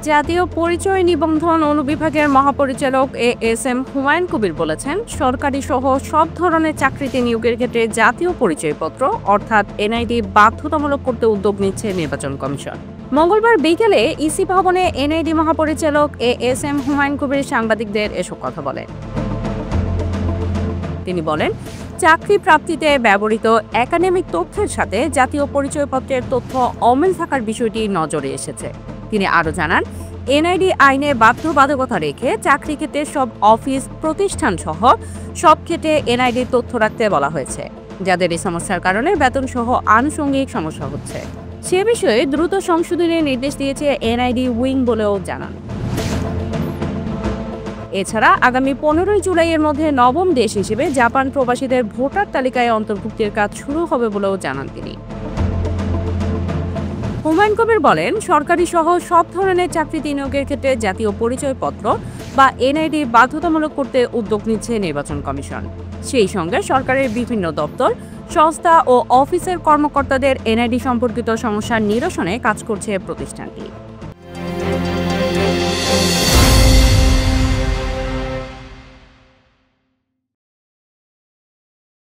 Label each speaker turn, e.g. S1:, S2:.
S1: জাতীয় পরিচয় নিবন্ধন অনুবিভাগের মহাপরিচালক এএসএম হুমায়ুন কবির বলেছেন, সরকারি সহ সব ধরনের চাকরিতে নিয়োগের ক্ষেত্রে জাতীয় পরিচয়পত্র অর্থাৎ এনআইডি বাধ্যতামূলক করতে উদ্যোগ নিচ্ছে নির্বাচন কমিশন। মঙ্গলবার বিকেলে ইসি ভবনে এনআইডি মহাপরিচালক এএসএম হুমায়ুন কবির সাংবাদিকদের এসব কথা বলেন। তিনি বলেন, চাকরি প্রাপ্তিতে ব্যবহৃত একাডেমিক তথ্যের সাথে জাতীয় পরিচয়পত্রের তথ্য অমিল থাকার বিষয়টি নজরে এসেছে। তিনি আরও জানান, এনআইডি আইনে বাধ্যবাধকতা রেখে চাকরি ক্ষেত্রে সব অফিস প্রতিষ্ঠান সহ সব ক্ষেত্রে এনআইডির তথ্য রাখতে বলা হয়েছে, যাদের এই সমস্যার কারণে বেতন সহ আনুষঙ্গিক সমস্যা হচ্ছে। সে বিষয়ে দ্রুত সংশোধনের নির্দেশ দিয়েছে এনআইডি উইং বলেও জানান। এছাড়া আগামী 15 জুলাইয়ের মধ্যে নবম দেশ হিসেবে জাপান প্রবাসীদের ভোটার তালিকায় অন্তর্ভুক্তির কাজ শুরু হবে বলেও জানান তিনি। হুমায়ুন কবির বলেন, সরকারি সহ সব ধরনের চাকরিতে নিয়োগের ক্ষেত্রে জাতীয় পরিচয়পত্র বা এনআইডি বাধ্যতামূলক করতে উদ্যোগ নিচ্ছে নির্বাচন কমিশন। সেই সঙ্গে সরকারের বিভিন্ন দপ্তর, সংস্থা ও অফিসের কর্মকর্তাদের এনআইডি সম্পর্কিত সমস্যার নিরসনে কাজ করছে প্রতিষ্ঠানটি।